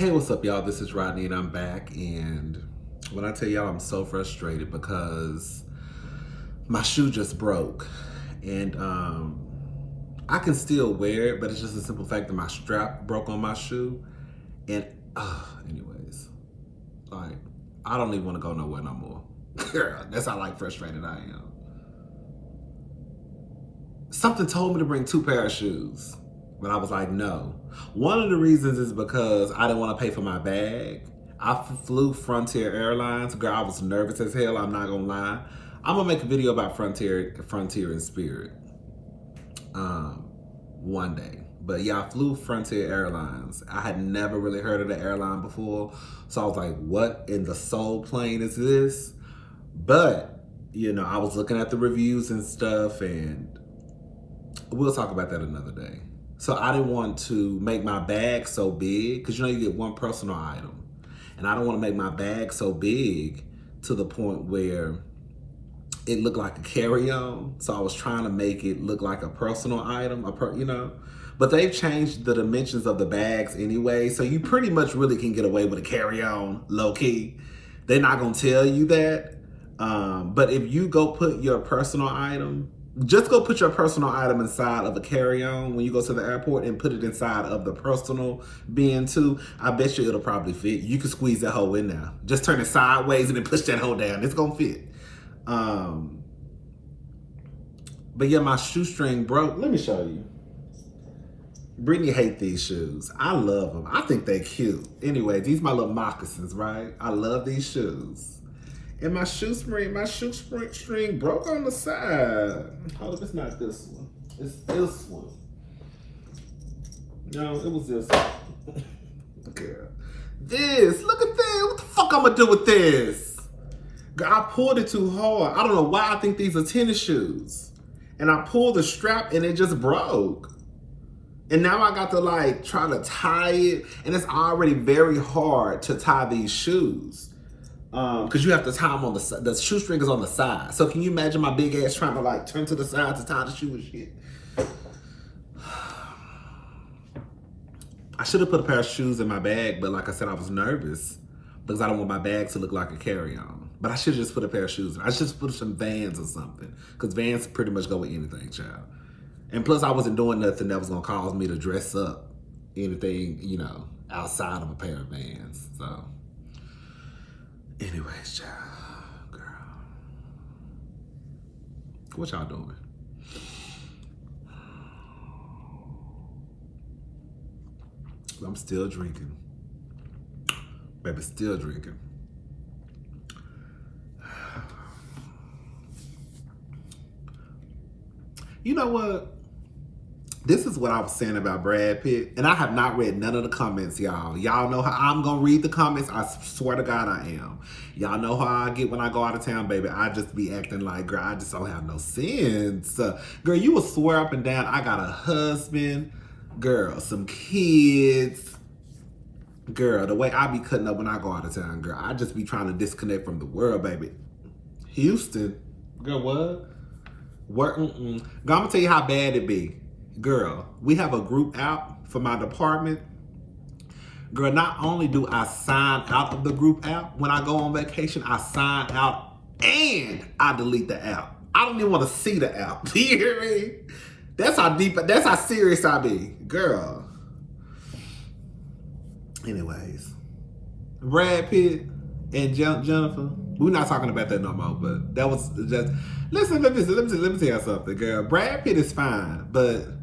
Hey, what's up, y'all? This is Rodney, and I'm back. And when I tell y'all, I'm so frustrated because my shoe just broke, and I can still wear it, but it's just a simple fact that my strap broke on my shoe. And anyways, like I don't even want to go nowhere no more. Girl, that's how frustrated I am. Something told me to bring two pair of shoes. But I was like, no. One of the reasons is because I didn't want to pay for my bag. I flew Frontier Airlines. Girl, I was nervous as hell, I'm not gonna lie. I'm gonna make a video about Frontier and Spirit one day. But yeah, I flew Frontier Airlines. I had never really heard of the airline before. So I was like, what in the soul plane is this? But, I was looking at the reviews and stuff, and we'll talk about that another day. So I didn't want to make my bag so big, because you get one personal item. And I don't want to make my bag so big to the point where it looked like a carry-on. So I was trying to make it look like a personal item, But they've changed the dimensions of the bags anyway, so you pretty much really can get away with a carry-on, low-key. They're not going to tell you that. But if you go put your personal item, just go put your personal item inside of a carry-on when you go to the airport and put it inside of the personal bin too. I bet you it'll probably fit. You can squeeze that hole in there. Just turn it sideways and then push that hole down. It's gonna fit. But yeah, my shoestring broke. Let me show you. Brittany hate these shoes. I love them. I think they're cute. Anyway, these my little moccasins, right? I love these shoes. And my shoestring broke on the side. Hold up, it's not this one. It's this one. No, it was this one. Girl. This, look at this. What the fuck I'm gonna do with this? Girl, I pulled it too hard. I don't know why I think these are tennis shoes. And I pulled the strap and it just broke. And now I got to try to tie it. And it's already very hard to tie these shoes. Because you have to tie them on the shoestring is on the side. So can you imagine my big ass trying to turn to the side to tie the shoe and shit? I should have put a pair of shoes in my bag, but like I said, I was nervous because I don't want my bag to look like a carry-on. But I should have just put a pair of shoes in. I should have put some Vans or something, because Vans pretty much go with anything, child. And plus, I wasn't doing nothing that was gonna cause me to dress up anything, outside of a pair of Vans. So. Anyways, child, girl. What y'all doing? I'm still drinking. Baby, still drinking. You know what? This is what I was saying about Brad Pitt, and I have not read none of the comments, y'all. Y'all know how I'm gonna read the comments. I swear to God I am. Y'all know how I get when I go out of town, baby. I just be acting like, girl, I just don't have no sense. Girl, you will swear up and down, I got a husband, girl, some kids. Girl, the way I be cutting up when I go out of town, girl, I just be trying to disconnect from the world, baby. Houston, girl, what? Girl, I'm gonna tell you how bad it be. Girl, we have a group app for my department. Girl, not only do I sign out of the group app when I go on vacation, I sign out and I delete the app. I don't even want to see the app. Do you hear me? That's how serious I be. Girl. Anyways. Brad Pitt and Jennifer. We're not talking about that no more, but that was just... Listen, let me tell you something, girl. Brad Pitt is fine, but...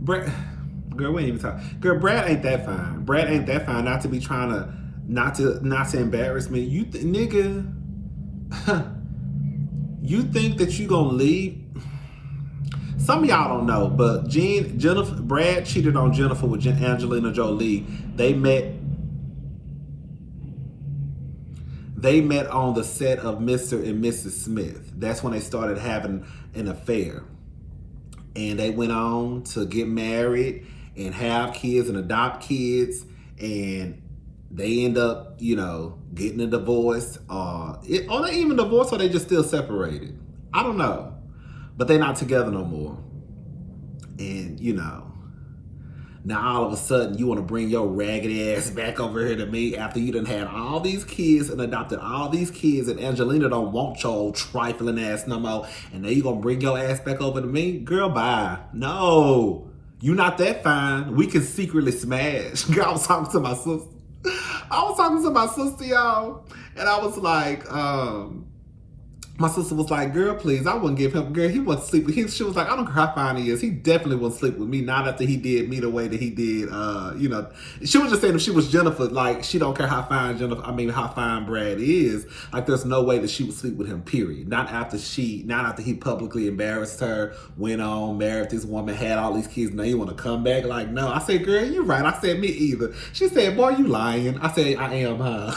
Girl, we ain't even talking. Girl, Brad ain't that fine. Brad ain't that fine. Not to be trying to, not to embarrass me. You, nigga, you think that you gonna leave? Some of y'all don't know, but Brad cheated on Jennifer with Angelina Jolie. They met on the set of Mr. and Mrs. Smith. That's when they started having an affair. And they went on to get married and have kids and adopt kids. And they end up, getting a divorce. Or they even divorced, or they just still separated. I don't know. But they're not together no more. And, Now all of a sudden you want to bring your raggedy ass back over here to me after you done had all these kids and adopted all these kids, and Angelina don't want your old trifling ass no more, and now you gonna bring your ass back over to me? Girl, bye. No. You not that fine. We can secretly smash. Girl, I was talking to my sister. Y'all. And I was like, my sister was like, girl, please, I wouldn't give him, girl, he wouldn't sleep with him. She was like, I don't care how fine he is. He definitely wouldn't sleep with me, not after he did me the way that he did, you know. She was just saying if she was Jennifer, like, she don't care how fine how fine Brad is. Like, there's no way that she would sleep with him, period. Not after he publicly embarrassed her, went on, married this woman, had all these kids, now you want to come back? Like, no. I said, girl, you right. I said, me either. She said, boy, you lying. I said, I am, huh?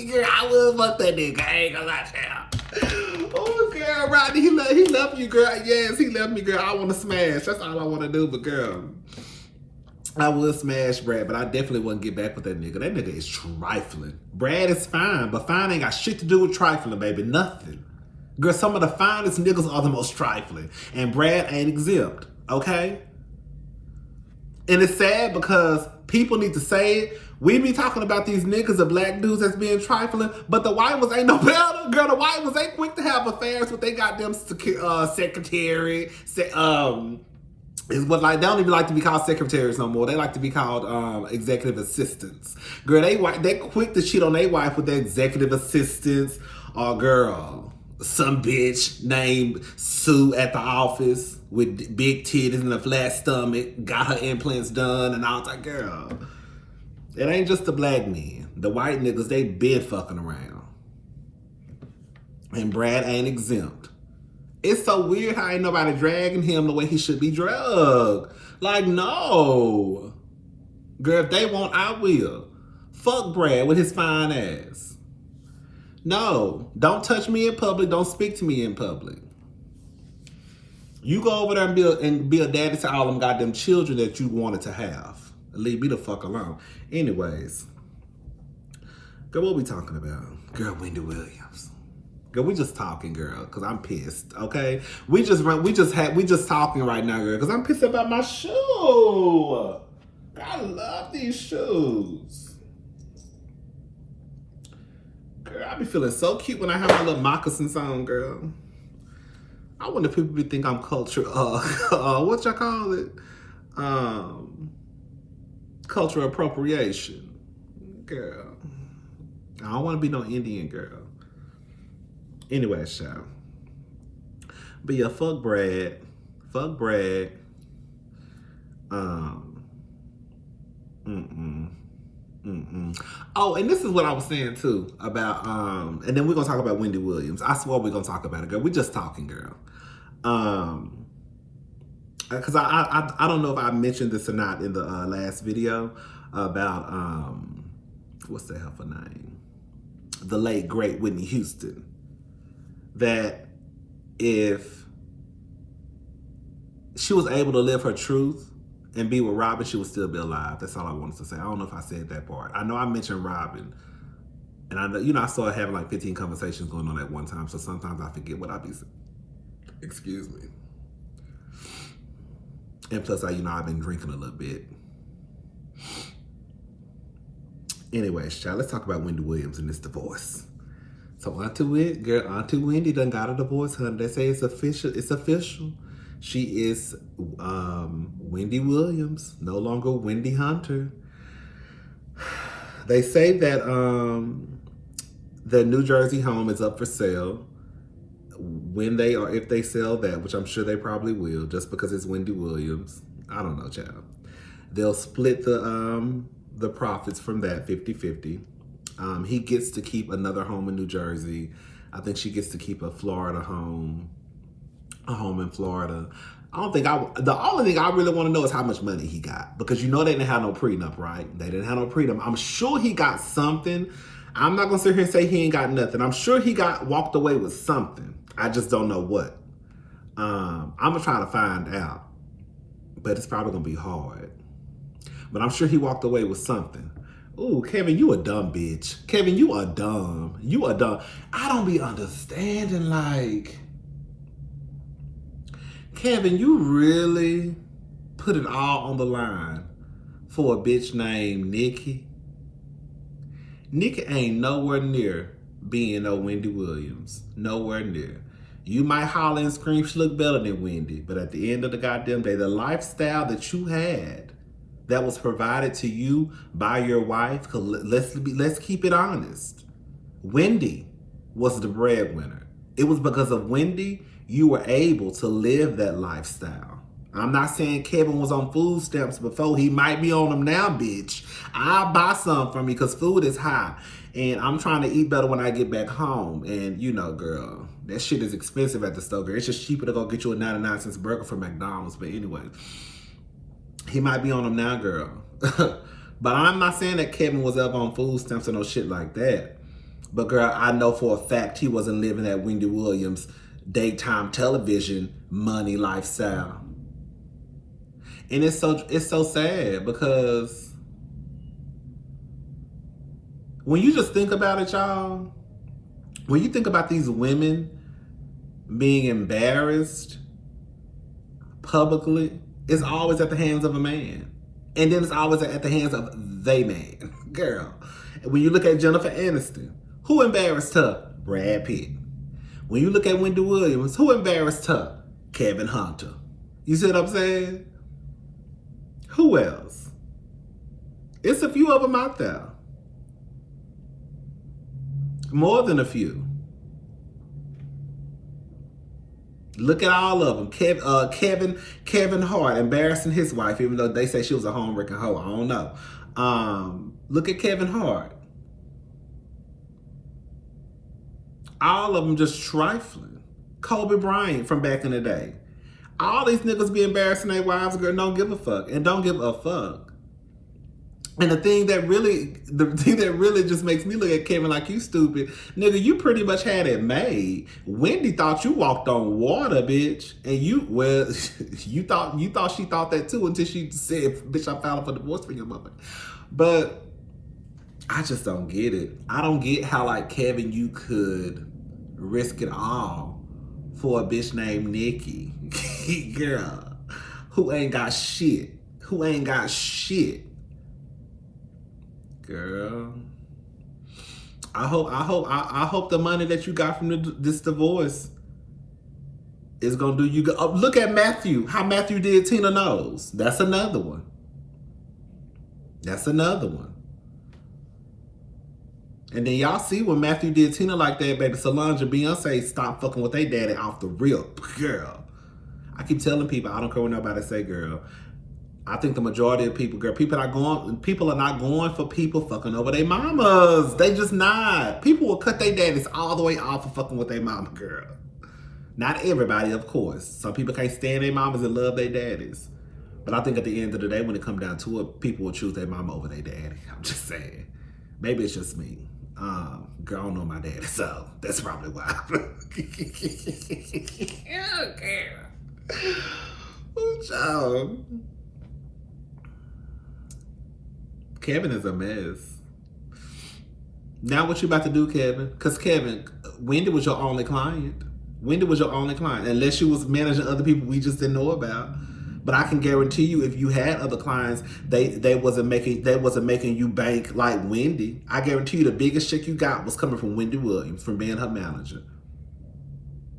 Girl, I will fuck that nigga. I ain't gonna lie to you. Oh, girl, Rodney, he love you, girl. Yes, he love me, girl. I want to smash. That's all I want to do. But, girl, I would smash Brad, but I definitely wouldn't get back with that nigga. That nigga is trifling. Brad is fine, but fine ain't got shit to do with trifling, baby. Nothing. Girl, some of the finest niggas are the most trifling. And Brad ain't exempt, okay? And it's sad because people need to say it. We be talking about these niggas of black dudes that's being trifling, but the white ones ain't no better. Girl, the white ones ain't quick to have affairs with they goddamn secretary. Is what, like, they don't even like to be called secretaries no more. They like to be called executive assistants. Girl, they quick to cheat on their wife with their executive assistants. Or girl, some bitch named Sue at the office with big titties and a flat stomach, got her implants done, and I was like, girl, it ain't just the black men. The white niggas, they been fucking around. And Brad ain't exempt. It's so weird how ain't nobody dragging him the way he should be drugged. Like, no. Girl, if they want, I will. Fuck Brad with his fine ass. No, don't touch me in public. Don't speak to me in public. You go over there and be a daddy to all them goddamn children that you wanted to have. Leave me the fuck alone. Anyways, girl, what we talking about? Girl, Wendy Williams. Girl, we just talking, girl, because I'm pissed, okay? We just talking right now, girl, because I'm pissed about my shoe. I love these shoes. Girl, I be feeling so cute when I have my little moccasins on, girl. I wonder if people think I'm culture, what y'all call it? Cultural appropriation. Girl. I don't want to be no Indian girl. Anyway, child. But yeah, fuck Brad. Fuck Brad. Oh, and this is what I was saying too about and then we're gonna talk about Wendy Williams. I swear we're gonna talk about it, girl. We just talking, girl. Because I don't know if I mentioned this or not in the last video about what's the hell for name? The late great Whitney Houston. That if she was able to live her truth and be with Robin, she would still be alive. That's all I wanted to say. I don't know if I said that part. I know I mentioned Robin, and I know, you know, I started having like 15 conversations going on at one time, so sometimes I forget what I be saying. Excuse me. And plus, I've been drinking a little bit. Anyways, child, let's talk about Wendy Williams and this divorce. So Auntie Wendy done got a divorce, honey. They say it's official. It's official. She is Wendy Williams, no longer Wendy Hunter. They say that the New Jersey home is up for sale. When they or if they sell that, which I'm sure they probably will, just because it's Wendy Williams. I don't know, child. They'll split the profits from that 50-50. He gets to keep another home in New Jersey. I think she gets to keep a Florida home, a home in Florida. The only thing I really want to know is how much money he got, because you know they didn't have no prenup, right? They didn't have no prenup. I'm sure he got something. I'm not gonna sit here and say he ain't got nothing. I'm sure he walked away with something. I just don't know what. I'm gonna try to find out, but it's probably gonna be hard. But I'm sure he walked away with something. Ooh, Kevin, you a dumb bitch. Kevin, you are dumb. You are dumb. I don't be understanding, like, Kevin, you really put it all on the line for a bitch named Nikki. Nikki ain't nowhere near being no Wendy Williams. Nowhere near. You might holler and scream she look better than Wendy, but at the end of the goddamn day, the lifestyle that you had that was provided to you by your wife, because let's keep it honest. Wendy was the breadwinner. It was because of Wendy you were able to live that lifestyle. I'm not saying Kevin was on food stamps before. He might be on them now, bitch. I'll buy some from you because food is high. And I'm trying to eat better when I get back home. And you know, girl, that shit is expensive at the store, girl. It's just cheaper to go get you a 99-cent burger from McDonald's. But anyway, he might be on them now, girl. But I'm not saying that Kevin was up on food stamps or no shit like that. But girl, I know for a fact he wasn't living that Wendy Williams daytime television money lifestyle. And it's so sad because when you just think about it, y'all, when you think about these women being embarrassed publicly, it's always at the hands of a man. And then it's always at the hands of they man. Girl, when you look at Jennifer Aniston, who embarrassed her? Brad Pitt. When you look at Wendy Williams, who embarrassed her? Kevin Hunter. You see what I'm saying? Who else? It's a few of them out there. More than a few. Look at all of them. Kevin Hart embarrassing his wife, even though they say she was a home-wrecking hoe. I don't know. Look at Kevin Hart. All of them just trifling. Kobe Bryant from back in the day. All these niggas be embarrassing their wives, girl, don't give a fuck. And don't give a fuck. And the thing that really just makes me look at Kevin like you stupid, nigga, you pretty much had it made. Wendy thought you walked on water, bitch. And you thought she thought that too until she said, bitch, I filed for divorce for your mother. But I just don't get it. I don't get how, like, Kevin, you could risk it all for a bitch named Nikki. Girl, who ain't got shit. Who ain't got shit. Girl. I hope the money that you got from this divorce is gonna do you good. Oh, look at Matthew. How Matthew did Tina Knowles. That's another one. That's another one. And then y'all see when Matthew did Tina like that, baby, Solange and Beyonce stopped fucking with their daddy off the rip. Girl. I keep telling people, I don't care what nobody say, girl. I think the majority of people, girl, people are not going for people fucking over their mamas. They just not. People will cut their daddies all the way off for fucking with their mama, girl. Not everybody, of course. Some people can't stand their mamas and love their daddies. But I think at the end of the day, when it comes down to it, people will choose their mama over their daddy. I'm just saying. Maybe it's just me. Girl, I don't know my daddy, so that's probably why. I don't care. Oh, child. Kevin is a mess. Now what you about to do, Kevin? Because Kevin, Wendy was your only client. Wendy was your only client. Unless you was managing other people we just didn't know about. But I can guarantee you, if you had other clients, they wasn't making you bank like Wendy. I guarantee you the biggest check you got was coming from Wendy Williams, from being her manager.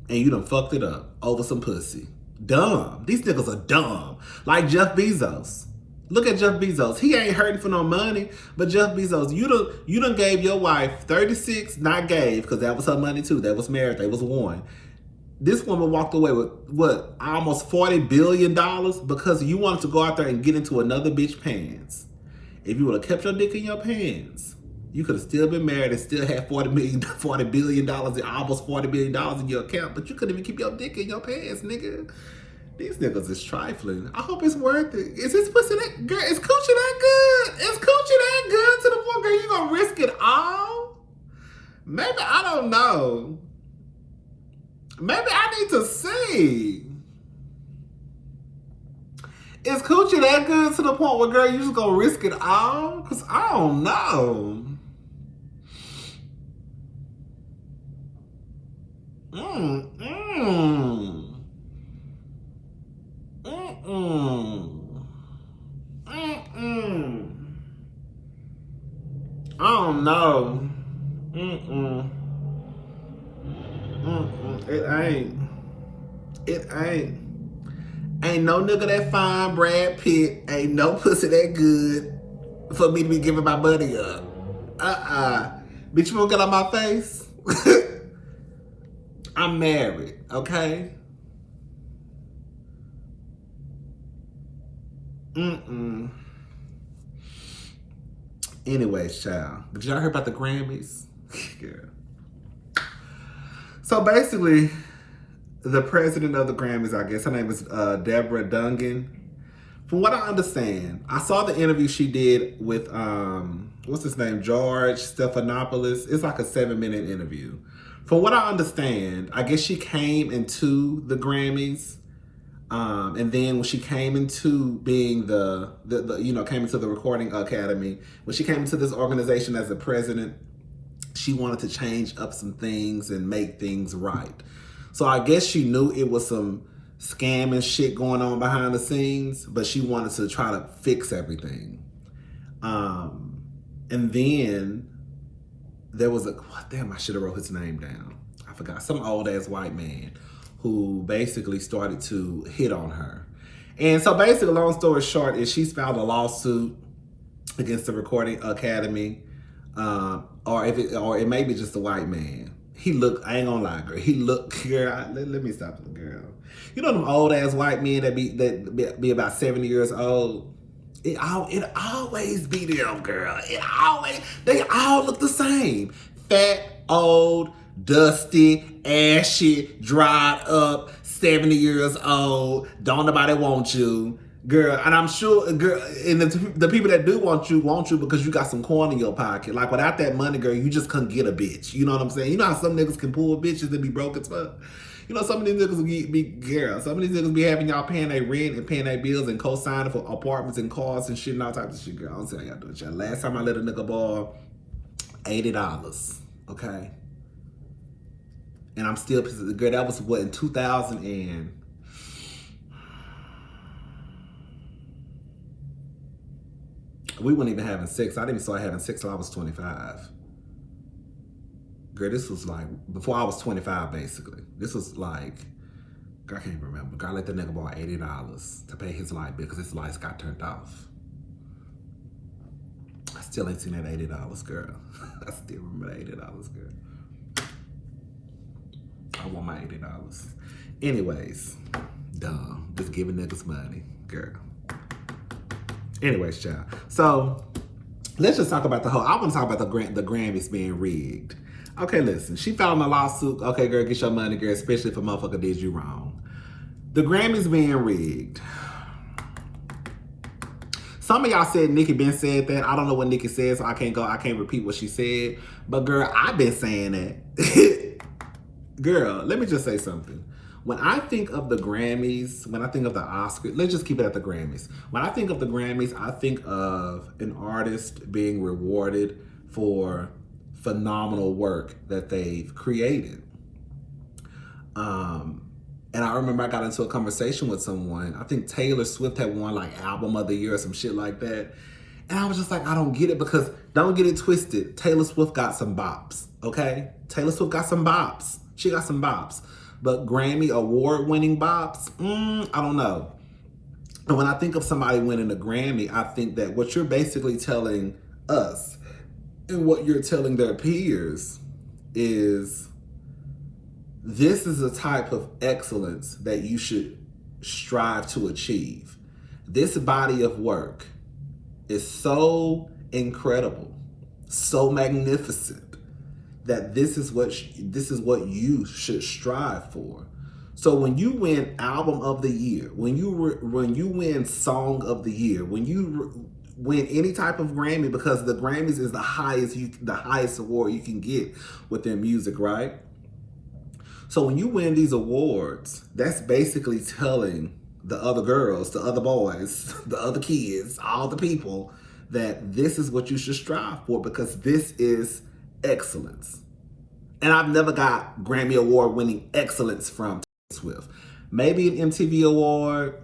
And you done fucked it up over some pussy. Dumb. These niggas are dumb. Like Jeff Bezos. Look at Jeff Bezos. He ain't hurting for no money. But Jeff Bezos, you done gave your wife 36, not gave, because that was her money too. That was married. They was one. This woman walked away with, what, almost $40 billion because you wanted to go out there and get into another bitch pants. If you would have kept your dick in your pants, you could have still been married and still had $40 billion, almost $40 billion in your account, but you couldn't even keep your dick in your pants, nigga. These niggas is trifling. I hope it's worth it. Is this pussy that, girl, is coochie that good? Is coochie that good to the point, girl, you gonna risk it all? Maybe, I don't know. Maybe I need to see. Is coochie that good to the point where, girl, you just gonna risk it all? Because I don't know. don't know. It ain't. It ain't. Ain't no nigga that fine Brad Pitt. Ain't no pussy that good for me to be giving my money up. Bitch, you won't get on my face? I'm married, okay? Anyways, child. Did y'all hear about the Grammys? Girl. So basically, the president of the Grammys, I guess her name is Deborah Dungan. From what I understand, I saw the interview she did with what's his name, George Stephanopoulos. It's like a 7-minute interview. From what I understand, I guess she came into the Grammys, and then when she came into being the came into the Recording Academy, when she came into this organization as the president, she wanted to change up some things and make things right. So I guess she knew it was some scam and shit going on behind the scenes, but she wanted to try to fix everything. And then there was I should have wrote his name down. I forgot. Some old ass white man who basically started to hit on her. And so basically, long story short, is she's filed a lawsuit against the Recording Academy, or it may be just a white man. He looked, I ain't gonna lie, girl. He looked, girl. Let me stop the girl. You know them old ass white men that be about 70 years old. It always be them, girl. They all look the same. Fat, old, dusty, ashy, dried up, 70 years old. Don't nobody want you. Girl, and I'm sure, girl, and the people that do want you because you got some coin in your pocket. Like, without that money, girl, you just couldn't get a bitch. You know what I'm saying? You know how some niggas can pull bitches and be broke as fuck? You know, some of these niggas some of these niggas be having y'all paying their rent and paying their bills and co-signing for apartments and cars and shit and all types of shit, girl. I don't see how y'all do it, y'all. Last time I let a nigga borrow $80, okay? And I'm still pissed. Girl, that was what, in 2000 and... We weren't even having sex. I didn't even start having sex till I was 25. Girl, this was like, before I was 25, basically. This was like, girl, I can't even remember. Girl, I let the nigga borrow $80 to pay his light bill because his lights got turned off. I still ain't seen that $80, girl. I still remember that $80, girl. I want my $80. Anyways, dumb. Just giving niggas money, girl. Anyways, child. So let's just talk about I want to talk about the Grammys being rigged. Okay, listen. She filed a lawsuit. Okay, girl, get your money, girl, especially if a motherfucker did you wrong. The Grammys being rigged. Some of y'all said Nicki been said that. I don't know what Nicki said, so I can't repeat what she said. But girl, I've been saying that. Girl, let me just say something. When I think of the Grammys, when I think of the Oscars, let's just keep it at the Grammys. When I think of the Grammys, I think of an artist being rewarded for phenomenal work that they've created. And I remember I got into a conversation with someone. I think Taylor Swift had won like Album of the Year or some shit like that. And I was just like, I don't get it, because don't get it twisted. Taylor Swift got some bops, okay? Taylor Swift got some bops. She got some bops. But Grammy award-winning bops, I don't know. And when I think of somebody winning a Grammy, I think that what you're basically telling us and what you're telling their peers is this is a type of excellence that you should strive to achieve. This body of work is so incredible, so magnificent, that this is what you should strive for. So when you win Album of the Year, when you win Song of the Year, when you win any type of Grammy, because the Grammys is the highest award you can get within music, right? So when you win these awards, that's basically telling the other girls, the other boys, the other kids, all the people, that this is what you should strive for, because this is excellence. And I've never got Grammy Award winning excellence from Taylor Swift. Maybe an MTV Award,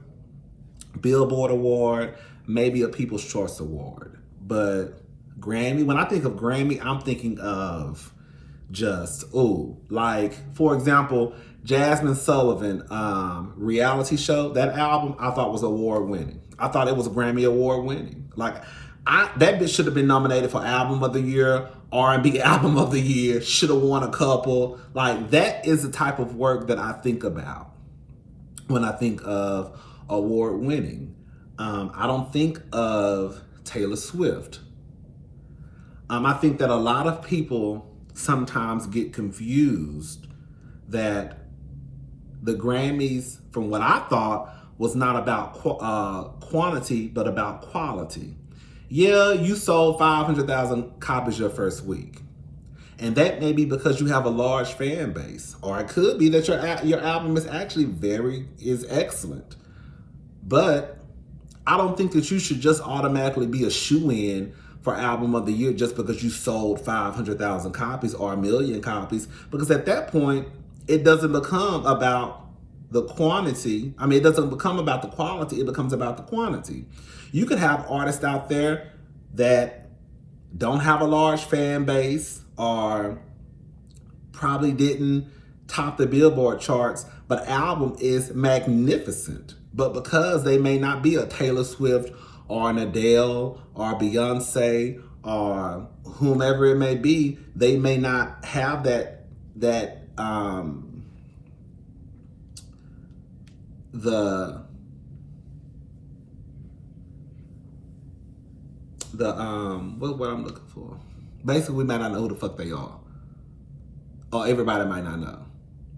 Billboard Award, maybe a People's Choice Award. But Grammy. When I think of Grammy, I'm thinking of just, ooh, like, for example, Jasmine Sullivan reality show. That album I thought was award winning. I thought it was Grammy award winning. Like, that bitch should have been nominated for album of the year, R&B album of the year, should have won a couple. Like, that is the type of work that I think about when I think of award winning. I don't think of Taylor Swift. I think that a lot of people sometimes get confused that the Grammys, from what I thought, was not about quantity, but about quality. Yeah, you sold 500,000 copies your first week. And that may be because you have a large fan base. Or it could be that your album is actually is excellent. But I don't think that you should just automatically be a shoo-in for album of the year just because you sold 500,000 copies or 1 million copies. Because at that point, it doesn't become about the quantity. I mean, it doesn't become about the quality. It becomes about the quantity. You could have artists out there that don't have a large fan base or probably didn't top the Billboard charts, but album is magnificent. But because they may not be a Taylor Swift or an Adele or Beyonce or whomever it may be, they may not have that what I'm looking for. Basically, we might not know who the fuck they are. Or everybody might not know.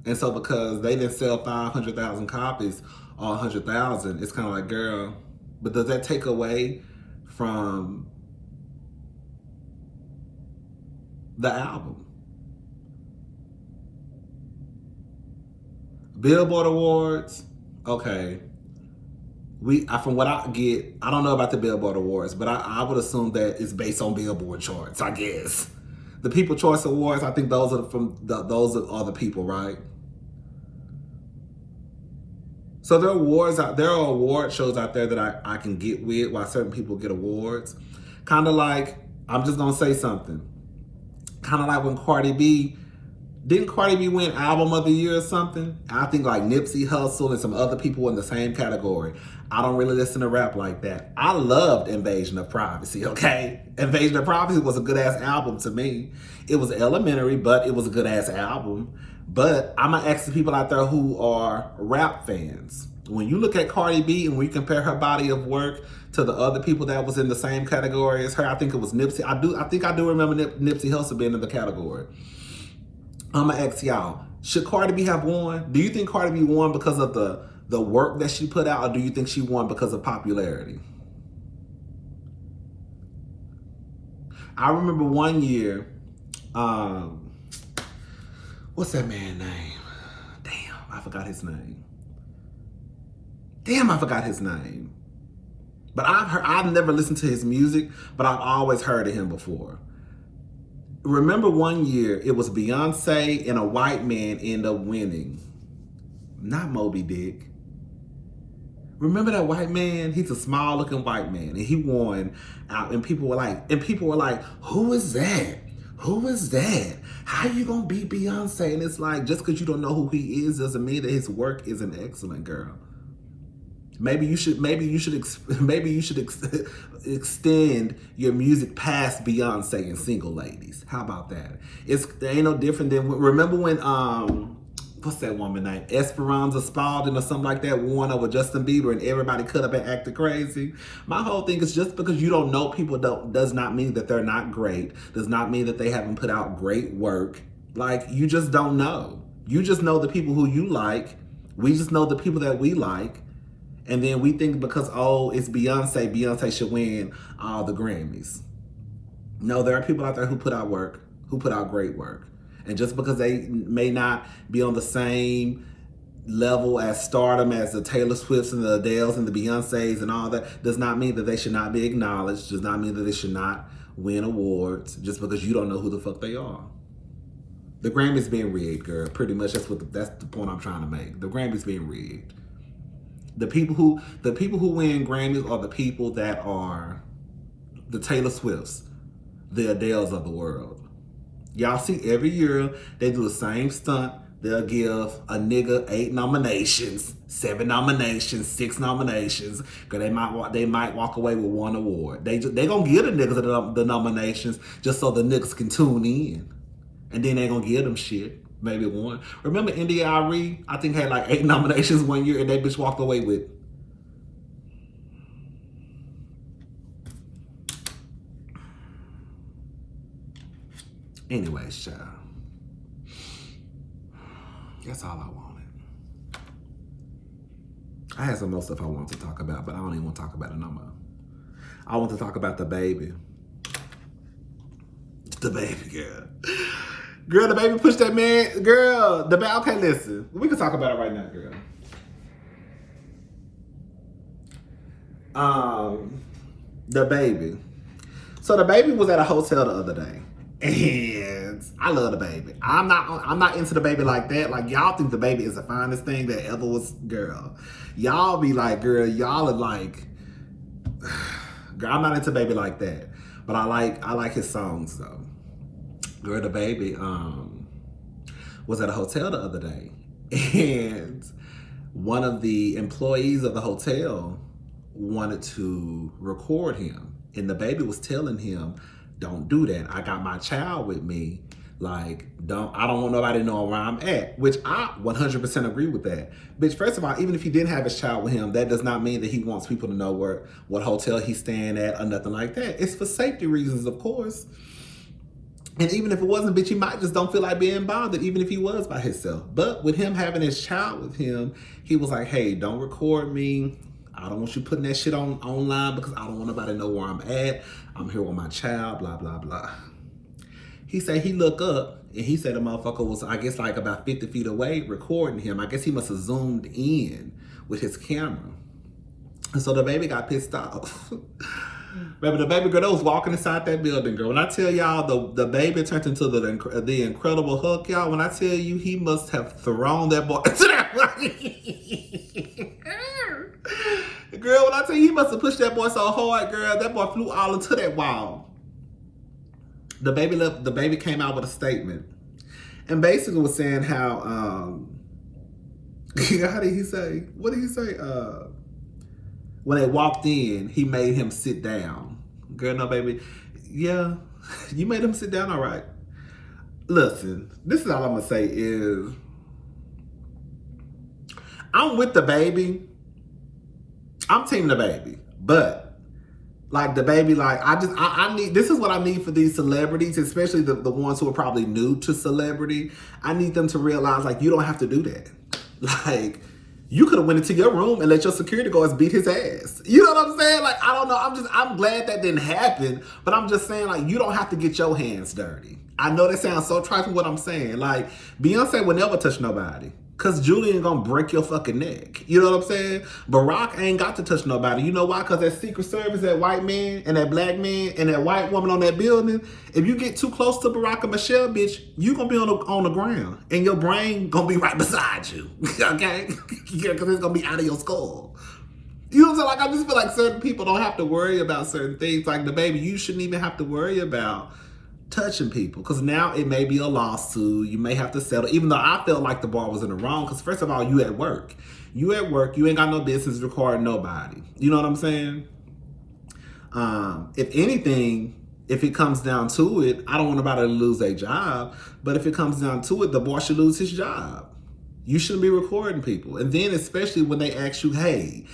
And so because they didn't sell 500,000 copies or 100,000, it's kind of like, girl, but does that take away from the album? Billboard Awards, okay. From what I get, I don't know about the Billboard Awards, but I would assume that it's based on Billboard charts, I guess. The People Choice Awards, I think those are those are the people, right? So there are award shows out there that I can get with while certain people get awards. Kind of like, I'm just gonna say something. Kind of like when didn't Cardi B win Album of the Year or something? I think like Nipsey Hussle and some other people in the same category. I don't really listen to rap like that. I loved Invasion of Privacy, okay? Invasion of Privacy was a good-ass album to me. It was elementary, but it was a good-ass album. But I'm going to ask the people out there who are rap fans. When you look at Cardi B and when you compare her body of work to the other people that was in the same category as her, I think it was Nipsey. I think I do remember Nipsey Hussle being in the category. I'm going to ask y'all, should Cardi B have won? Do you think Cardi B won because of the work that she put out, or do you think she won because of popularity? I remember one year, what's that man's name? Damn, I forgot his name. But I've never listened to his music, but I've always heard of him before. Remember one year, it was Beyonce and a white man end up winning. Not Moby Dick. Remember that white man? He's a small looking white man, and he won out. And people were like, who is that? Who is that? How you gonna beat Beyonce? And it's like, just because you don't know who he is doesn't mean that his work isn't excellent, girl. Maybe you should extend your music past Beyonce and single ladies. How about that? It ain't no different than, remember when what's that woman name? Esperanza Spalding or something like that won over Justin Bieber and everybody cut up and acted crazy. My whole thing is, just because you don't know people does not mean that they're not great. Does not mean that they haven't put out great work. Like, you just don't know. You just know the people who you like. We just know the people that we like. And then we think because, it's Beyonce should win all the Grammys. No, there are people out there who put out work, who put out great work. And just because they may not be on the same level as stardom as the Taylor Swifts and the Adeles and the Beyoncés and all that, does not mean that they should not be acknowledged, does not mean that they should not win awards, just because you don't know who the fuck they are. The Grammys being rigged, girl. Pretty much that's the point I'm trying to make. The Grammys being rigged. The people who win Grammys are the people that are the Taylor Swifts, the Adeles of the world. Y'all see every year they do the same stunt. They'll give a nigga 8 nominations, 7 nominations, 6 nominations, because they might walk away with 1 award. They gonna give the niggas the nominations just so the niggas can tune in, and then they gonna give them shit, maybe 1. Remember India.Arie? I think had like 8 nominations one year, and they bitch walked away with. Anyways, child. That's all I wanted. I had some more stuff I wanted to talk about, but I don't even want to talk about it no more. I want to talk about DaBaby. DaBaby, girl. Girl, DaBaby pushed that man. Girl, okay, listen. We can talk about it right now, girl. DaBaby. So DaBaby was at a hotel the other day. And I love DaBaby. I'm not into DaBaby like that. Like, y'all think DaBaby is the finest thing that ever was. Girl, y'all be like, girl, y'all are like, girl, I'm not into DaBaby like that. But I like his songs though. Girl, DaBaby was at a hotel the other day, and one of the employees of the hotel wanted to record him, and DaBaby was telling him, don't do that. I got my child with me. Like, I don't want nobody knowing where I'm at, which I 100% agree with that. Bitch, first of all, even if he didn't have his child with him, that does not mean that he wants people to know what hotel he's staying at or nothing like that. It's for safety reasons, of course. And even if it wasn't, bitch, he might just don't feel like being bothered, even if he was by himself. But with him having his child with him, he was like, hey, don't record me. I don't want you putting that shit online because I don't want nobody to know where I'm at. I'm here with my child, blah, blah, blah. He said he looked up and he said the motherfucker was, I guess, like about 50 feet away recording him. I guess he must have zoomed in with his camera. And so DaBaby got pissed off. Remember, DaBaby girl that was walking inside that building, girl. When I tell y'all DaBaby turned into the Incredible Hulk, y'all, when I tell you he must have thrown that boy to that girl, when I tell you he must have pushed that boy so hard, girl, that boy flew all into that wall. DaBaby came out with a statement and basically was saying how how did he say? What did he say? When they walked in, he made him sit down. Girl, no, baby. Yeah, you made him sit down, all right. Listen, this is all I'm gonna say is I'm with DaBaby. I'm team DaBaby, but like DaBaby, like I need, this is what I need for these celebrities, especially the ones who are probably new to celebrity. I need them to realize, like, you don't have to do that. Like, you could have went into your room and let your security guards beat his ass. You know what I'm saying? Like, I don't know. I'm glad that didn't happen, but I'm just saying, like, you don't have to get your hands dirty. I know that sounds so trifling what I'm saying. Like, Beyonce would never touch nobody. Cause Julian gonna break your fucking neck. You know what I'm saying? Barack ain't got to touch nobody. You know why? Cause that Secret Service, that white man and that black man and that white woman on that building, if you get too close to Barack and Michelle, bitch, you gonna be on the ground. And your brain gonna be right beside you. Okay? Yeah, cause it's gonna be out of your skull. You know what I'm saying? Like, I just feel like certain people don't have to worry about certain things. Like, DaBaby, you shouldn't even have to worry about touching people, because now it may be a lawsuit. You may have to settle, even though I felt like the bar was in the wrong, because first of all, you at work, you ain't got no business recording nobody. You know what I'm saying? If anything, if it comes down to it, I don't want nobody to lose their job, but if it comes down to it, the boss should lose his job. You shouldn't be recording people. And then especially when they ask you, hey,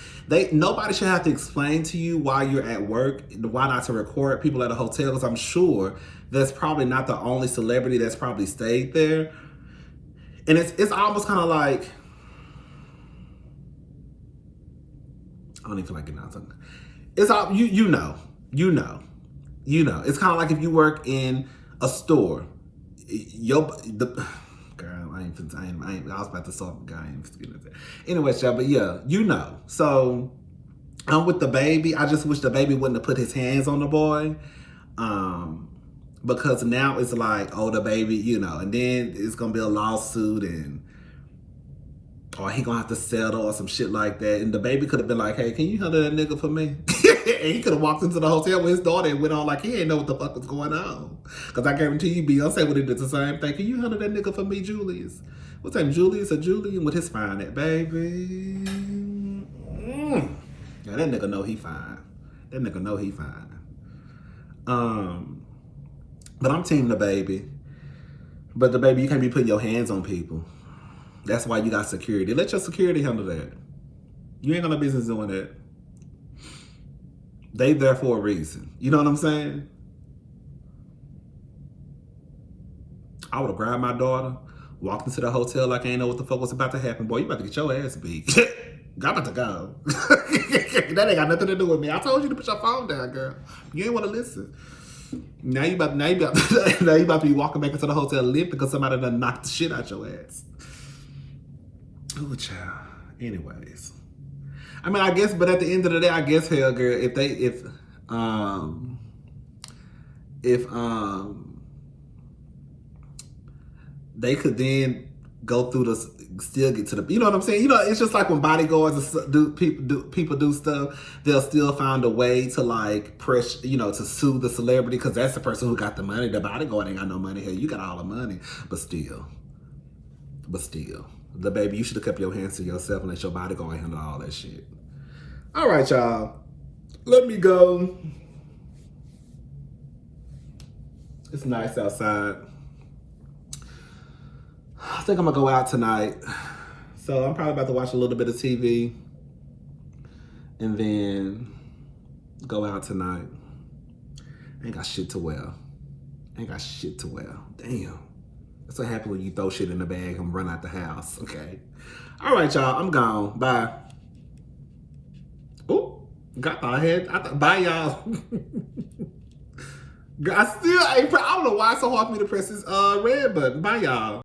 nobody should have to explain to you why you're at work, why not to record people at a hotel, because I'm sure that's probably not the only celebrity that's probably stayed there. And it's almost kind of like, I don't even feel like getting out something. It's all, you know. It's kind of like if you work in a store, girl, I was about to start, girl, I ain't getting into that. Anyway, y'all, but yeah, you know. So I'm with DaBaby. I just wish DaBaby wouldn't have put his hands on the boy. Because now it's like, oh, DaBaby, you know, and then it's gonna be a lawsuit, and or he gonna have to settle or some shit like that. And DaBaby could have been like, hey, can you handle that nigga for me? And he could have walked into the hotel with his daughter and went on like he ain't know what the fuck was going on. Because I guarantee you Beyonce would have did the same thing. Can you handle that nigga for me, Julius? What's his name, Julius or Julian with his fine at, baby? Yeah, that nigga know he fine. That nigga know he fine. But I'm team DaBaby. But DaBaby, you can't be putting your hands on people. That's why you got security. Let your security handle that. You ain't got no business doing that. They there for a reason. You know what I'm saying? I would have grabbed my daughter, walked into the hotel like I ain't know what the fuck was about to happen. Boy, you about to get your ass beat. I'm about to go. That ain't got nothing to do with me. I told you to put your phone down, girl. You ain't want to listen. Now you about to be walking back into the hotel limping because somebody done knocked the shit out your ass. Oh, child. Anyways, I mean, I guess, but at the end of the day, I guess, hell, girl, if they could then go through the, still get to the, you know what I'm saying? You know, it's just like when bodyguards people do stuff, they'll still find a way to like press, you know, to sue the celebrity because that's the person who got the money. The bodyguard ain't got no money. Hell, you got all the money, but still. DaBaby, you should have kept your hands to yourself and let your bodyguard handle all that shit. All right, y'all. Let me go. It's nice outside. I think I'm gonna go out tonight. So I'm probably about to watch a little bit of TV and then go out tonight. Ain't got shit to wear. Damn. That's what happens when you throw shit in the bag and run out the house, okay? All right, y'all, I'm gone. Bye. Oh, got my head. Bye, y'all. I don't know why it's so hard for me to press this red button. Bye, y'all.